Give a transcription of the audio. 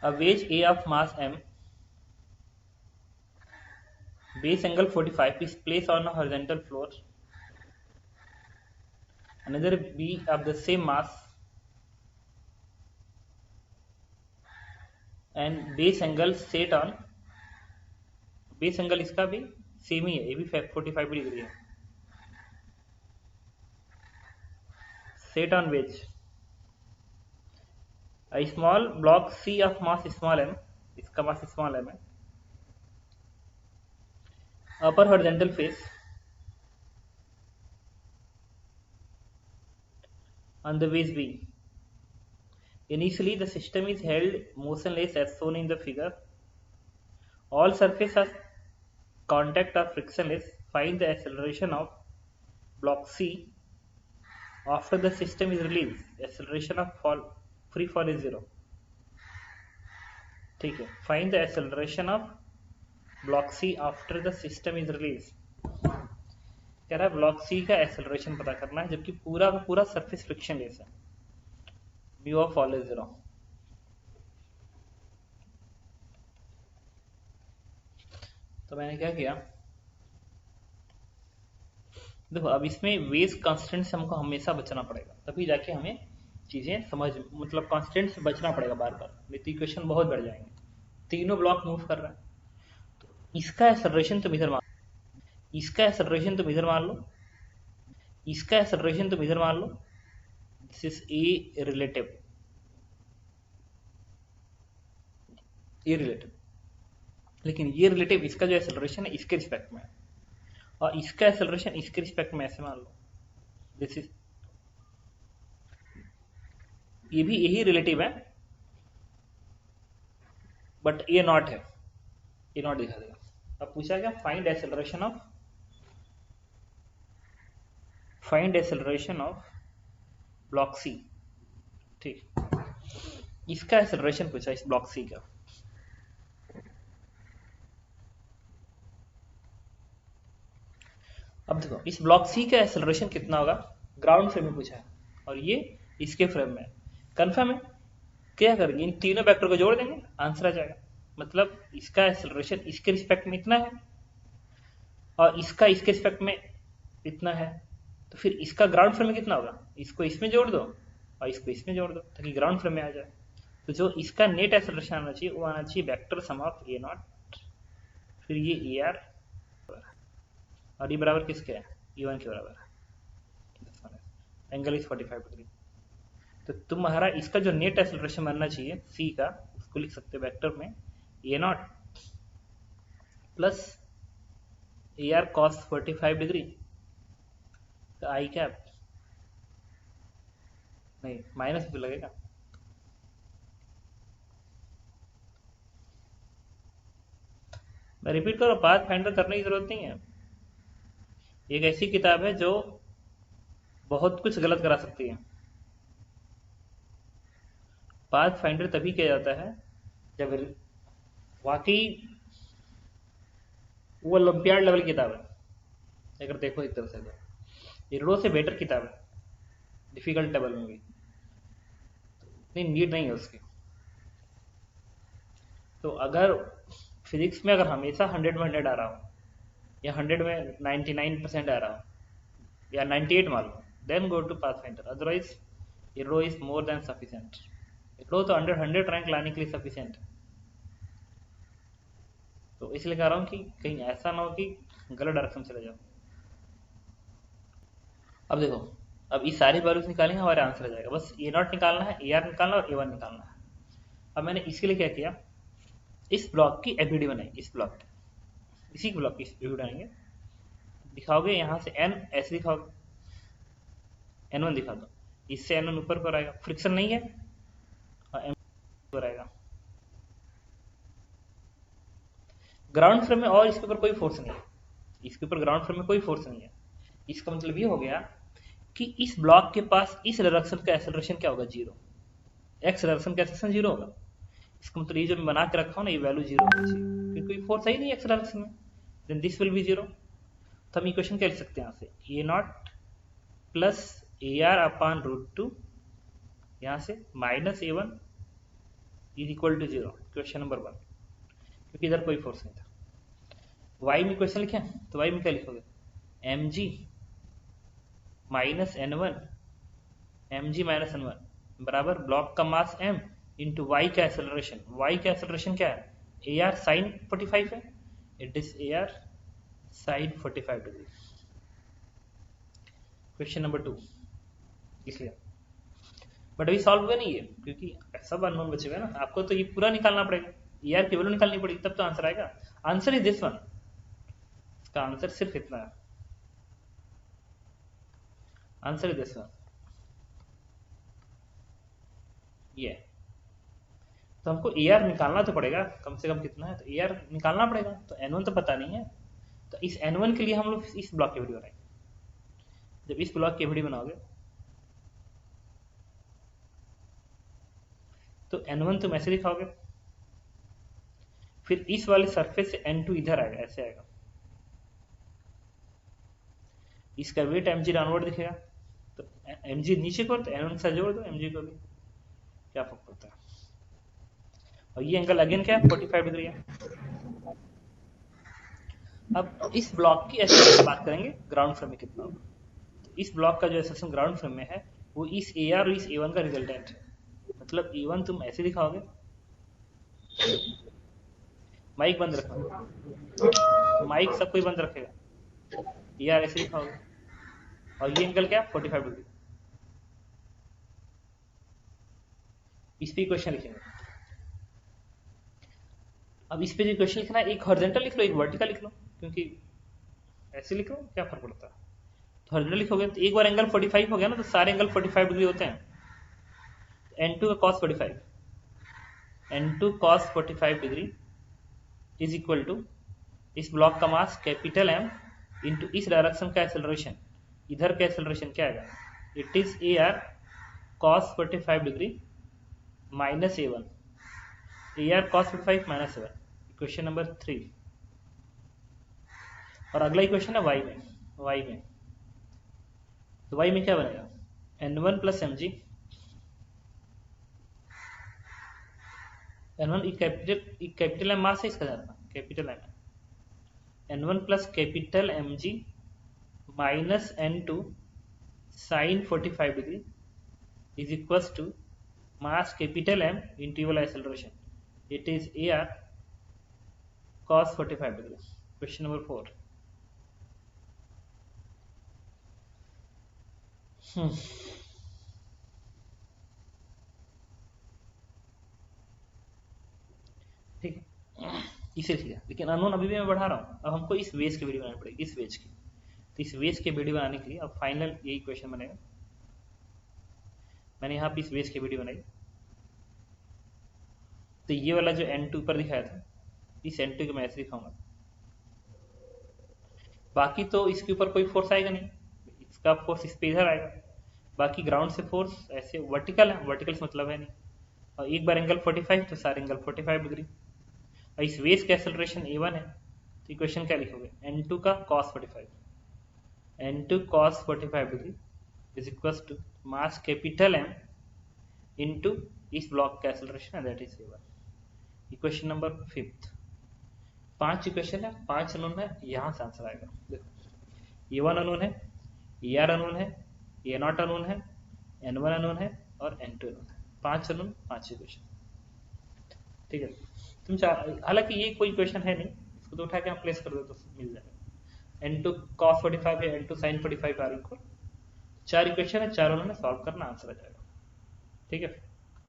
A wedge A of mass m, base angle 45 is placed on a horizontal floor. Another B of the same mass and base angle set on, base angle इसका भी same ही है, ये भी 45 degree है. Set on wedge a small block C of mass small m, इसका mass small m है. upper horizontal face on the base B. Initially the system is held motionless as shown in the figure. All surfaces are contact or frictionless. Find the acceleration of block C after the system is released. Acceleration of free fall is 0. ठीक है. Find the acceleration of block C after the system is released. कह रहा है block C का acceleration पता करना है जबकि पूरा का पूरा सरफेस फ्रिक्शन लेस है. View of fall is 0. तो मैंने क्या किया, देखो अब इसमें वेज कांस्टेंट से हमको हमेशा बचना पड़ेगा, तभी जाके हमें चीजें समझ, मतलब कांस्टेंट से बचना पड़ेगा बार बार, नहीं तो इक्वेशन बहुत बढ़ जाएंगे. तीनों ब्लॉक मूव कर रहा है, तो इसका एक्सेलरेशन तुम इधर मान, इसका एक्सेलरेशन तुम इधर मान लो, इसका एक्सेलरेशन तुम इधर मान लो. दिस इज ए रिलेटिव, ये रिलेटिव, लेकिन ये रिलेटिव इसका जो एक्सेलरेशन है इसके रिस्पेक्ट में है, और इसका एक्सेलरेशन इसके रिस्पेक्ट में ऐसे मान लो. दिस इज, ये भी यही रिलेटिव है, बट ये नॉट है, ये नॉट दिखा देगा. अब पूछा क्या, find acceleration of block C. ठीक, इसका एक्सेलरेशन पूछा इस ब्लॉक सी का. अब देखो इस ब्लॉक सी का एक्सेलरेशन कितना होगा, ग्राउंड फ्रेम में पूछा है और ये इसके फ्रेम में. कंफर्म है, क्या करेंगे, इन तीनों वेक्टर को जोड़ देंगे, आंसर आ जाएगा. मतलब इसका एक्सेलरेशन इसके रिस्पेक्ट में इतना है और इसका इसके रिस्पेक्ट में इतना है, तो फिर इसका ग्राउंड फ्रेम में कितना होगा, इसको इसमें जोड़ दो और इसको इसमें जोड़ दो ताकि ग्राउंड फ्रेम में आ जाए. तो जो इसका नेट एक्सेलरेशन आना चाहिए वो आना चाहिए vector sum of A not, फिर ये ए आर, और ये बराबर किसके है, E1 के बराबर है. Angle is 45 degree. तो तुम्हारा इसका जो नेट एक्सेलरेशन बनना चाहिए सी का, उसको लिख सकते हो वेक्टर में A nought plus A R cos 45 degree, तो आई कैप नहीं माइनस भी लगेगा. मैं रिपीट करो, पाथ फाइंडर करने की जरूरत नहीं है. एक ऐसी किताब है जो बहुत कुछ गलत करा सकती है. पाथ फाइंडर तभी किया जाता है जब वाकई वो ओलंपियाड लेवल किताब है. अगर देखो एक तरह से तो इरडो से बेटर किताब है, डिफिकल्ट लेवल में भी इतनी नीड नहीं है उसकी. तो अगर फिजिक्स में अगर हमेशा 100 में 100 आ रहा हो या 100 में 99% आ रहा हो या 98 मान लो, then go to path finder. Otherwise इरडो इज मोर देन सफिशिएंट. इरडो तो अंडर 100 रैंक लाने के लिए सफिशिएंट है. तो इसलिए कह रहा हूँ कि कहीं ऐसा ना हो कि गलत डायरेक्शन चले जाओ. अब देखो, अब इस सारी वैल्यूज निकालेंगे हमारा आंसर आ जाएगा. बस ए नॉट निकालना है, ए आर निकालना है और ए1 निकालना है. अब मैंने इसके लिए क्या किया, इस ब्लॉक की एपीडी बनाई, इस ब्लॉक की, इसी ब्लॉक की एपीडी बनाएंगे. दिखाओगे यहाँ से एन ऐसे दिखाओगे, N1 दिखा दो, इससे N1 ऊपर पर आएगा, फ्रिक्शन नहीं है, और M ऊपर आएगा. ग्राउंड फ्रेम में और इसके ऊपर कोई फोर्स नहीं है, इसके ऊपर ग्राउंड फ्रेम में कोई फोर्स नहीं है. इसका मतलब ये हो गया कि इस ब्लॉक के पास इस डायरेक्शन का एक्सेलरेशन क्या होगा, 0. एक्स डायरेक्शन का एक्सेलरेशन 0 होगा. इसका मतलब ये जो मैं बना के रखा हूँ ना, ये वैल्यू 0 होनी चाहिए, क्योंकि कोई फोर्स है ही नहीं एक्स डायरेक्शन में. Then this will be 0. तो हम इक्वेशन क्या लिख सकते हैं यहाँ से, A nought plus A R upon √2, यहाँ से minus A1 is equal to 0, question number 1, क्योंकि इधर कोई फोर्स नहीं था। y में क्वेश्चन लिखे तो y में क्या लिखोगे, mg माइनस n1 बराबर ब्लॉक का मास m इंटू y का एक्सेलरेशन। y का एक्सेलरेशन क्या है, AR साइन 45 है, it is AR sine 45 degree. Question number 2 इसलिए, बट अभी सॉल्व हुआ नहीं है क्योंकि सब अननोन बचेगा ना, आपको तो ये पूरा निकालना पड़ेगा, AR की वैल्यू निकालनी पड़ेगी तब तो आंसर आएगा। आंसर इज दिस वन, इसका आंसर सिर्फ इतना है, आंसर इज दिस वन, ये। तो हमको AR निकालना तो पड़ेगा, कम से कम कितना है, तो AR निकालना पड़ेगा, तो N1 तो पता नहीं है, तो इस N1 के लिए हम लोग इस ब्लॉक की वीडियो बनाएंगे। जब इस ब्लॉक की वीडियो बनाओगे तो N1 तुम ऐसे दिखाओगे, फिर इस वाले सरफेस से N2 इधर आएगा, ऐसे आएगा, इसका वेट mg डाउनवर्ड दिखेगा, तो mg नीचे को, तो N1 से जोड़ दो mg को भी, क्या फर्क पड़ता है। और ये एंगल अगेन क्या है, 45 डिग्री है। अब इस ब्लॉक की एक्सेलरेशन बात करेंगे, ग्राउंड फ्रेम में कितना होगा। तो इस ब्लॉक का जो एक्सेलरेशन ग्राउंड फ्रेम में है वो इस AR और इस A1 का रिजल्टेंट है, मतलब A1 तुम ऐसे दिखाओगे, माइक बंद रखना, माइक सब कोई बंद रखेगा, AR ऐसे दिखाओगे, और ये एंगल क्या, 45 डिग्री। इस पे क्वेश्चन लिखेंगे। अब इस पे जो क्वेश्चन लिखना है, एक हॉरिजॉन्टल लिख लो, एक वर्टिकल लिख लो, क्योंकि ऐसे लिखो क्या फर्क पड़ता है। तो हॉरिजॉन्टल लिखोगे तो एक बार एंगल 45 हो गया ना, तो सारे एंगल 45 डिग्री होते हैं। N2 का cos 45, N2 cos 45 degree is equal to इस ब्लॉक का मास कैपिटल M इंटू इस डायरेक्शन का एक्सेलरेशन, इधर का एक्सेलरेशन क्या आएगा, it is AR cos 45 degree minus A1, AR cos 45 minus A1, question number 3। और अगला क्वेश्चन है y में, तो y में क्या बनेगा, N1 plus mg, N1 capital M mass है इसका जानना, capital M, N1 plus capital mg minus N2 sine 45 degree is equals to mass capital M into वाला acceleration, it is AR cos 45 degree. Question number 4। ठीक है, इसे लिखिए, लेकिन unknown अभी भी मैं बढ़ा रहा हूँ। अब हमको इस वेज की वीडियो बनानी पड़ेगी, इस वेज की। तो इस वेज की वीडियो बनाने के लिए अब फाइनल यही क्वेश्चन बनेगा। मैंने यहाँ पे इस वेज की वीडियो बनाई, तो ये वाला जो N2 पर दिखाया था, इस N2 को मैं ऐसे दिखाऊंगा, बाकी तो इसके ऊपर कोई फोर्स आएगा नहीं, इसका फोर्स इस पे इधर आएगा, बाकी ग्राउंड से फोर्स ऐसे वर्टिकल है, वर्टिकल से मतलब है नहीं। और एक बार एंगल 45 तो सारे एंगल 45 डिग्री, और इस वेज का एक्सेलरेशन A1 है, तो इक्वेशन क्या लिखोगे, N2 का cos 45, N2 cos 45 degree is equals to mass capital M into इस ब्लॉक का acceleration, that is A1। Equation number 5। 5 equation है, 5 अननोन है, यहाँ से आंसर आएगा। देखो A1 अननोन है, AR अननोन है, A0 अननोन है, N1 अननोन है और N2 अननोन है। 5 अननोन, 5 इक्वेशन। ठीक है, तुम हालांकि ये कोई क्वेश्चन है नहीं, इसको तो उठा के आप प्लेस कर दो तो मिल जाएगा। N2 cos 45 है, N2 sin 45 are equal, 4 equation है, चारों में सॉल्व करना, आंसर आ जाएगा। ठीक है।